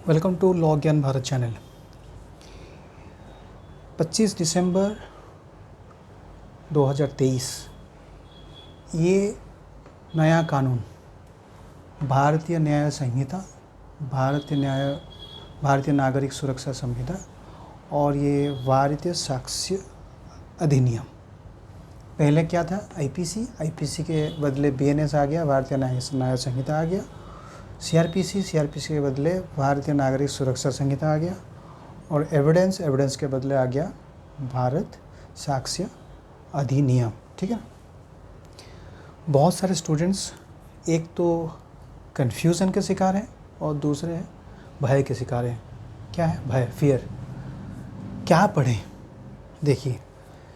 Welcome to law ज्ञान Bharat channel. 25 दिसंबर 2023 ये नया कानून भारतीय न्याय संहिता, भारतीय नागरिक सुरक्षा संहिता और ये भारतीय साक्ष्य अधिनियम। पहले क्या था? आईपीसी के बदले बीएनएस आ गया, भारतीय न्याय संहिता आ गया। सीआरपीसी के बदले भारतीय नागरिक सुरक्षा संहिता आ गया। और एविडेंस के बदले आ गया भारत साक्ष्य अधिनियम। ठीक है। बहुत सारे स्टूडेंट्स एक तो कन्फ्यूज़न के शिकार हैं और दूसरे भय के शिकार हैं। क्या है? भय, फियर। क्या पढ़ें? देखिए,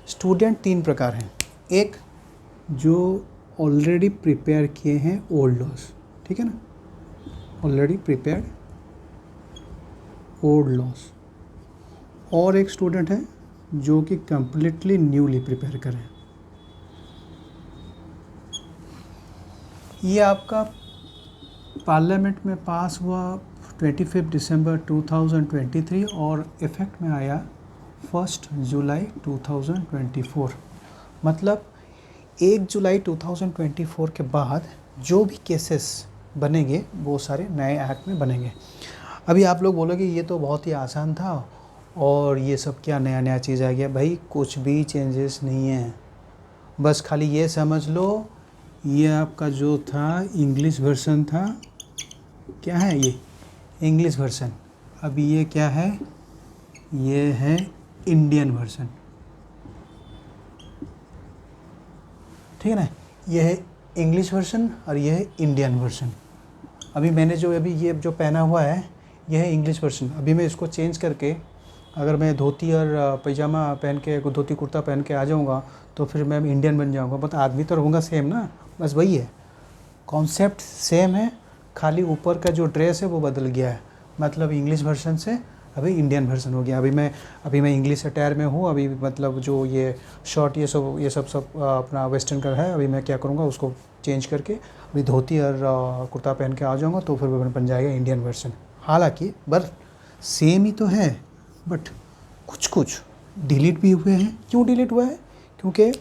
स्टूडेंट 3 प्रकार हैं। एक जो ऑलरेडी प्रिपेयर किए हैं ओल्ड लॉज, ठीक है ना, ऑलरेडी प्रिपेयर्ड ओल्ड लॉज। और एक स्टूडेंट है जो कि कंप्लीटली न्यूली प्रिपेयर करें। ये आपका पार्लियामेंट में पास हुआ 25 दिसंबर 2023 और इफ़ेक्ट में आया 1 जुलाई 2024। मतलब 1 जुलाई 2024 के बाद जो भी केसेस बनेंगे वो सारे नए एक्ट में बनेंगे। अभी आप लोग बोलोगे ये तो बहुत ही आसान था और ये सब क्या नया चीज़ आ गया। भाई कुछ भी चेंजेस नहीं है, बस खाली ये समझ लो ये आपका जो था इंग्लिश वर्जन था। क्या है ये? English version. अभी ये क्या है? ये है इंडियन वर्जन। ठीक है ना, ये है इंग्लिश वर्जन और ये है इंडियन वर्जन। अभी मैंने ये जो पहना हुआ है ये है इंग्लिश वर्जन। अभी मैं इसको चेंज करके अगर मैं धोती और पैजामा पहन के, धोती कुर्ता पहन के आ जाऊँगा तो फिर मैं इंडियन बन जाऊँगा। बट आदमी तो रहूँगा सेम ना, बस वही है, कॉन्सेप्ट सेम है, खाली ऊपर का जो ड्रेस है वो बदल गया है। मतलब इंग्लिश वर्जन से अभी इंडियन वर्जन हो गया। अभी मैं इंग्लिश अटायर में हूँ। अभी मतलब जो ये शर्ट ये सब अपना वेस्टर्न का है। अभी मैं क्या करूँगा, उसको चेंज करके अभी धोती और कुर्ता पहन के आ जाऊँगा तो फिर बन जाएगा इंडियन वर्जन। हालांकि बस सेम ही तो है, बट कुछ डिलीट भी हुए हैं। क्यों डिलीट हुआ है? क्योंकि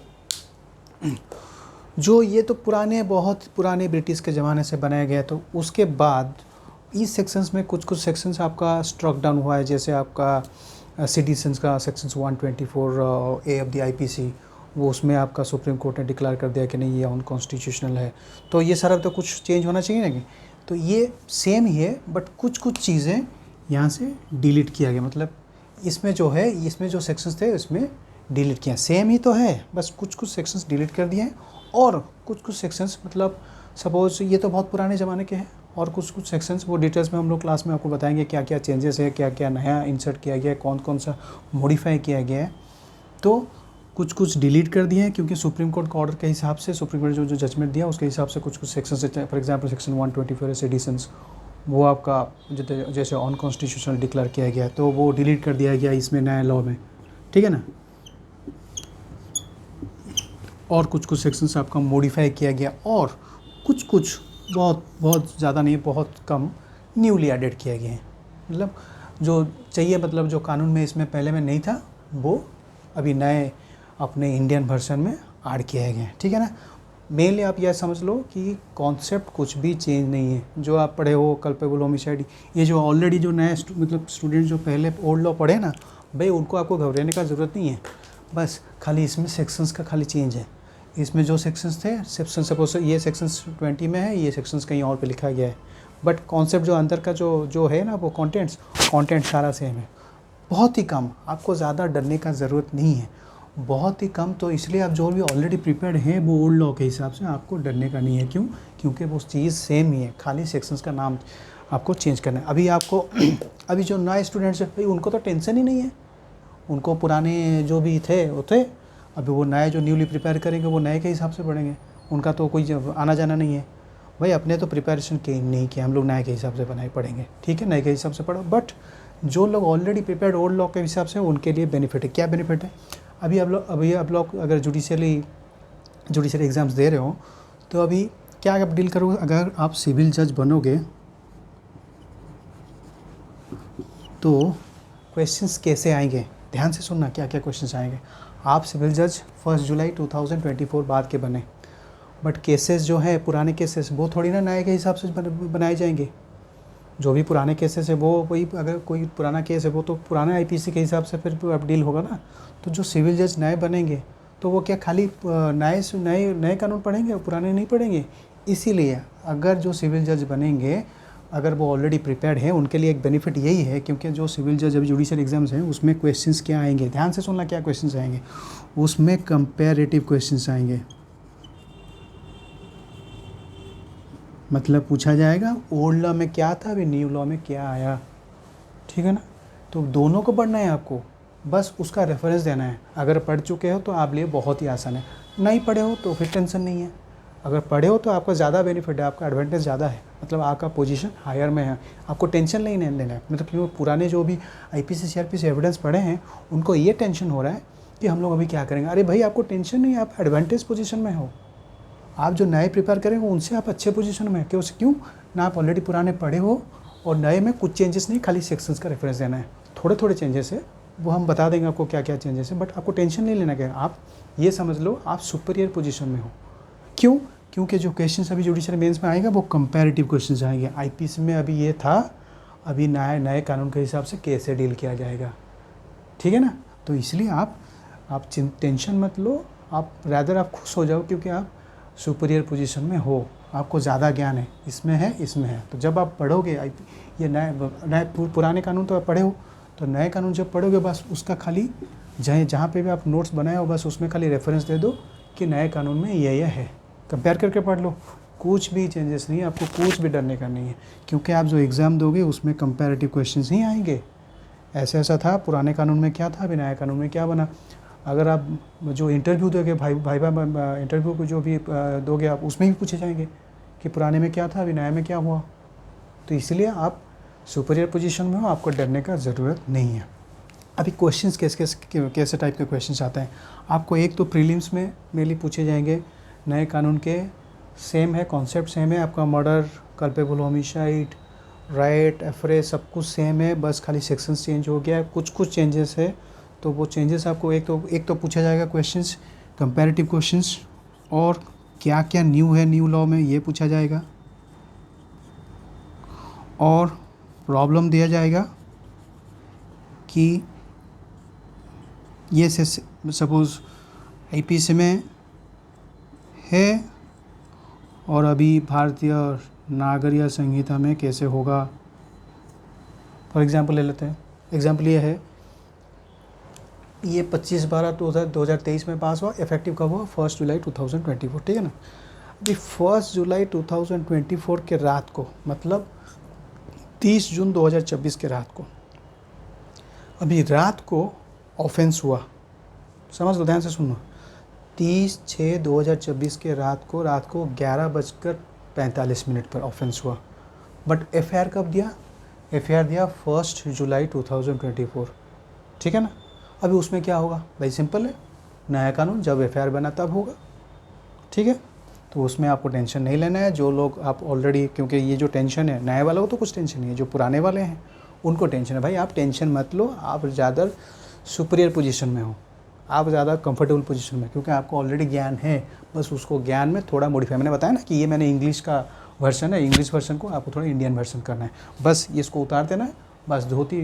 जो ये तो बहुत पुराने ब्रिटिश के ज़माने से बनाया गया, तो उसके बाद इस सेक्शंस में कुछ सेक्शंस आपका स्ट्रक डाउन हुआ है। जैसे आपका सिटीजन्स का sections 124 A of the IPC, वो उसमें आपका सुप्रीम कोर्ट ने डिक्लेयर कर दिया कि नहीं ये अनकॉन्स्टिट्यूशनल है। तो ये सारा तो कुछ चेंज होना चाहिए ना कि, तो ये सेम ही है, बट कुछ चीज़ें यहाँ से डिलीट किया गया। मतलब इसमें जो सेक्शंस थे उसमें डिलीट किया। सेम ही तो है, बस कुछ सेक्शंस डिलीट कर दिए हैं और कुछ सेक्शंस, मतलब सपोज ये तो बहुत पुराने ज़माने के हैं और कुछ सेक्शंस वो डिटेल्स में हम लोग क्लास में आपको बताएंगे क्या क्या चेंजेस है, क्या क्या नया इंसर्ट किया गया है, कौन सा मॉडिफाई किया गया है। तो कुछ डिलीट कर दिए हैं क्योंकि सुप्रीम कोर्ट का ऑर्डर के हिसाब से, सुप्रीम कोर्ट जो जजमेंट दिया उसके हिसाब से कुछ sections, for example section 124 citizens, वो आपका जैसे अनकॉन्स्टिट्यूशनल डिक्लेयर किया गया तो वो डिलीट कर दिया गया इसमें नया लॉ में। ठीक है ना। और कुछ सेक्शंस आपका मॉडिफाई किया गया और कुछ बहुत ज़्यादा नहीं, बहुत कम न्यूली एडेड किया गया है। मतलब जो चाहिए, मतलब जो कानून में इसमें पहले में नहीं था वो अभी नए अपने इंडियन वर्जन में ऐड किया गया है। ठीक है ना। मेनली आप यह समझ लो कि कॉन्सेप्ट कुछ भी चेंज नहीं है। जो आप पढ़े हो कल्पेबल होमिसाइड, ये जो ऑलरेडी जो नए मतलब स्टूडेंट जो पहले ओल्ड लॉ पढ़े ना, भाई उनको आपको घबराने का ज़रूरत नहीं है। बस खाली इसमें सेक्शंस का खाली चेंज है। इसमें जो सेक्शंस थे, सपोज ये सेक्शंस 20 में है, ये सेक्शंस कहीं और पे लिखा गया है, बट कॉन्सेप्ट जो अंदर का जो है ना, वो कंटेंट सारा सेम है। बहुत ही कम, आपको ज़्यादा डरने का ज़रूरत नहीं है, बहुत ही कम। तो इसलिए आप जो भी ऑलरेडी प्रिपेयर्ड हैं वो ओल्ड लॉ के हिसाब से आपको डरने का नहीं है। क्यों? क्योंकि वो चीज़ सेम ही है, खाली सेक्शंस का नाम आपको चेंज करना है। अभी आपको अभी जो नए स्टूडेंट्स हैं भाई उनको तो टेंशन ही नहीं है, उनको पुराने जो भी थे वो थे। अभी वो नए जो न्यूली प्रिपेयर करेंगे वो नए के हिसाब से पढ़ेंगे, उनका तो कोई आना जाना नहीं है। भाई अपने तो प्रिपरेशन नहीं किया, हम लोग नए के हिसाब से पढ़ेंगे। ठीक है, नए के हिसाब से पढ़ो। बट जो लोग ऑलरेडी प्रिपेयर्ड ओल्ड लॉ के हिसाब से, उनके लिए बेनिफिट है। क्या बेनिफिट है? अभी आप लोग अगर जुडिशरी एग्ज़ाम्स दे रहे हो तो अभी क्या आप डील करोगे? अगर आप सिविल जज बनोगे तो क्वेश्चंस कैसे आएंगे, ध्यान से सुनना क्या क्या क्वेश्चंस आएंगे। आप सिविल जज 1 जुलाई 2024 बाद के बने, बट केसेस जो है पुराने केसेस वो थोड़ी ना नए के हिसाब से बनाए जाएंगे। जो भी पुराने केसेस है वो वही, अगर कोई पुराना केस है वो तो पुराना आईपीसी के हिसाब से फिर अब डील होगा ना। तो जो सिविल जज नए बनेंगे तो वो क्या खाली नए नए नए कानून पढ़ेंगे और पुराने नहीं पढ़ेंगे। इसीलिए अगर जो सिविल जज बनेंगे अगर वो ऑलरेडी प्रिपेयर्ड है उनके लिए एक बेनिफिट यही है, क्योंकि जो सिविल जज अभी जुडिशियल एग्जाम्स हैं उसमें क्वेश्चंस क्या आएंगे, ध्यान से सुनना क्या क्वेश्चंस आएंगे। उसमें कंपैरेटिव क्वेश्चंस आएंगे, मतलब पूछा जाएगा ओल्ड लॉ में क्या था, अभी न्यू लॉ में क्या आया, ठीक है ना। तो दोनों को पढ़ना है आपको, बस उसका रेफरेंस देना है। अगर पढ़ चुके हो तो आप लिए बहुत ही आसान है, नहीं पढ़े हो तो फिर टेंशन नहीं है। अगर पढ़े हो तो आपका ज़्यादा बेनिफिट है, आपका एडवांटेज ज़्यादा है, मतलब आपका पोजीशन हायर में है, आपको टेंशन नहीं लेना है। मतलब क्योंकि पुराने जो भी आईपीसी सीआरपीसी एविडेंस पढ़े हैं उनको ये टेंशन हो रहा है कि हम लोग अभी क्या करेंगे। अरे भाई आपको टेंशन नहीं है, आप एडवांटेज पोजीशन में हो। आप जो नए प्रिपेयर करेंगे उनसे आप अच्छे पोजीशन में है। क्यों ना, आप ऑलरेडी पुराने पढ़े हो और नए में कुछ चेंजेस नहीं, खाली सेक्शंस का रेफरेंस देना है। थोड़े थोड़े चेंजेस है, वो हम बता देंगे आपको क्या क्या चेंजेस है, बट आपको टेंशन नहीं लेना है। आप ये समझ लो आप सुपीरियर पोजीशन में हो। क्यों? क्योंकि जो क्वेश्चंस अभी जुडिशियल मेंस में आएगा वो कंपैरेटिव क्वेश्चंस आएंगे। आईपीसी में अभी ये था, अभी नए कानून के हिसाब से कैसे डील किया जाएगा, ठीक है ना। तो इसलिए आप टेंशन मत लो, आप रैदर आप खुश हो जाओ, क्योंकि आप सुपीरियर पोजीशन में हो, आपको ज़्यादा ज्ञान है, इसमें है। तो जब आप पढ़ोगे ये नए पुराने कानून तो आप पढ़े हो, तो नए कानून जब पढ़ोगे बस उसका खाली जहाँ पे भी आप नोट्स बनाए हो बस उसमें खाली रेफरेंस दे दो कि नए कानून में ये है, कंपेयर करके पढ़ लो। कुछ भी चेंजेस नहीं है, आपको कुछ भी डरने का नहीं है, क्योंकि आप जो एग्ज़ाम दोगे उसमें कंपैरेटिव क्वेश्चंस ही आएंगे। ऐसा था, पुराने कानून में क्या था, अभी नए कानून में क्या बना। अगर आप जो इंटरव्यू दोगे भाईबा इंटरव्यू को जो भी दोगे आप, उसमें भी पूछे जाएंगे कि पुराने में क्या था, अभी नए में क्या हुआ। तो इसलिए आप सुपीरियर पोजीशन में हो, आपको डरने का ज़रूरत नहीं है। अभी क्वेश्चंस कैसे टाइप के क्वेश्चंस आते हैं आपको। एक तो प्रीलिम्स में मेनली पूछे जाएंगे नए कानून के, सेम है, कॉन्सेप्ट सेम है, आपका मर्डर, कल्पेबल होमिसाइड, राइट, एफरे सब कुछ सेम है, बस खाली सेक्शंस चेंज हो गया है, कुछ चेंजेस है। तो वो चेंजेस आपको एक तो पूछा जाएगा क्वेश्चंस, कंपैरेटिव क्वेश्चंस, और क्या क्या न्यू है न्यू लॉ में ये पूछा जाएगा, और प्रॉब्लम दिया जाएगा कि ये सपोज़ आईपीसी में है और अभी भारतीय नागरिक संहिता में कैसे होगा। फॉर एग्जांपल ले लेते हैं, एग्जांपल ये है, ये 25/12/2023 में पास हुआ, इफेक्टिव कब हुआ 1 जुलाई 2024, ठीक है ना। अभी 1 जुलाई 2024 के रात को, मतलब 30 जून 2024 के रात को, अभी रात को ऑफेंस हुआ, समझ लो, ध्यान से सुनना। 30/6/2024 के रात को 11:45 पर ऑफेंस हुआ, बट एफआईआर कब दिया, एफआईआर दिया 1 जुलाई 2024, ठीक है ना। अभी उसमें क्या होगा भाई, सिंपल है, नया कानून जब एफआईआर बना तब होगा, ठीक है। तो उसमें आपको टेंशन नहीं लेना है। जो लोग आप ऑलरेडी, क्योंकि ये जो टेंशन है नए वालों को तो कुछ टेंशन नहीं है, जो पुराने वाले हैं उनको टेंशन है। भाई आप टेंशन मत लो, आप ज़्यादा सुपीरियर पोजीशन में हो, आप ज़्यादा कंफर्टेबल पोजीशन में, क्योंकि आपको ऑलरेडी ज्ञान है, बस उसको ज्ञान में थोड़ा मॉडिफाई, मैंने बताया ना कि ये मैंने इंग्लिश का वर्जन है, इंग्लिश वर्जन को आपको थोड़ा इंडियन वर्जन करना है, बस इसको उतार देना है, बस धोती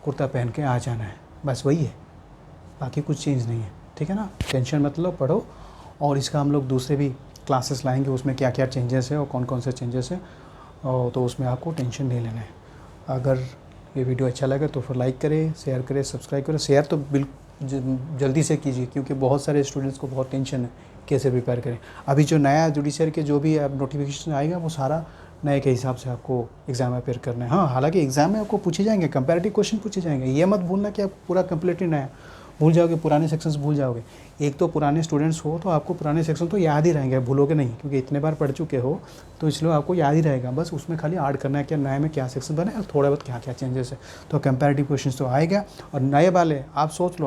कुर्ता पहन के आ जाना है, बस वही है, बाकी कुछ चेंज नहीं है, ठीक है ना। टेंशन मत लो, पढ़ो, और इसका हम लोग दूसरे भी क्लासेस लाएंगे, उसमें क्या क्या चेंजेस है और कौन कौन से चेंजेस है, और तो उसमें आपको टेंशन नहीं लेना है। अगर ये वीडियो अच्छा लगे तो फिर लाइक करें, शेयर करें, सब्सक्राइब करें। शेयर तो जल्दी से कीजिए, क्योंकि बहुत सारे स्टूडेंट्स को बहुत टेंशन है कैसे प्रिपेयर करें। अभी जो नया जुडिशरी के जो भी अब नोटिफिकेशन आएगा वो सारा नए के हिसाब से आपको एग्ज़ाम अपेयर करना है। हाँ, हालांकि एग्ज़ाम में आपको पूछे जाएंगे, कंपैरेटिव क्वेश्चन पूछे जाएंगे, ये मत भूलना कि आप पूरा कंप्लीटली नया भूल जाओगे, पुराने सेक्शंस भूल जाओगे। एक तो पुराने स्टूडेंट्स हो तो आपको पुराने सेक्शन तो याद ही रहेंगे, भूलोगे नहीं, क्योंकि इतने बार पढ़ चुके हो, तो इसलिए आपको याद ही रहेगा। बस उसमें खाली ऐड करना है कि नए में क्या सेक्शन बने और थोड़ा बहुत क्या क्या चेंजेस है। तो कंपैरेटिव क्वेश्चंस तो आएगा। और नए वाले आप सोच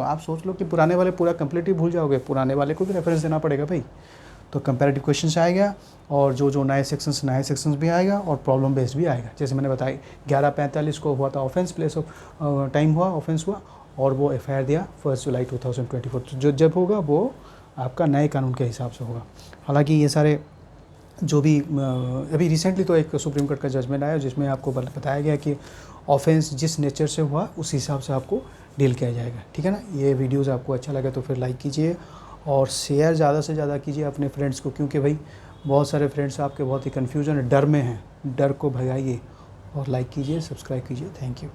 लो कि पुराने वाले पूरा कंप्लीटली भूल जाओगे, पुराने वाले को भी रेफरेंस देना पड़ेगा भाई। तो कंपैरेटिव क्वेश्चन आएगा और जो नए सेक्शंस भी आएगा और प्रॉब्लम बेस्ड भी आएगा। जैसे मैंने बताया 11:45 को हुआ था ऑफेंस, प्लेस ऑफ टाइम हुआ, ऑफेंस हुआ और वो एफआईआर दिया 1 जुलाई 2024। जो जब होगा वो आपका नए कानून के हिसाब से होगा। हालांकि ये सारे जो भी अभी रिसेंटली तो एक सुप्रीम कोर्ट का जजमेंट आया जिसमें आपको बताया गया कि ऑफेंस जिस नेचर से हुआ उस हिसाब से आपको डील किया जाएगा। ठीक है ना। ये वीडियोज़ आपको अच्छा लगे तो फिर लाइक कीजिए और शेयर ज़्यादा से ज़्यादा कीजिए अपने फ्रेंड्स को, क्योंकि भाई बहुत सारे फ्रेंड्स आपके बहुत ही कन्फ्यूजन डर में हैं। डर को भगाइए और लाइक कीजिए, सब्सक्राइब कीजिए। Thank you.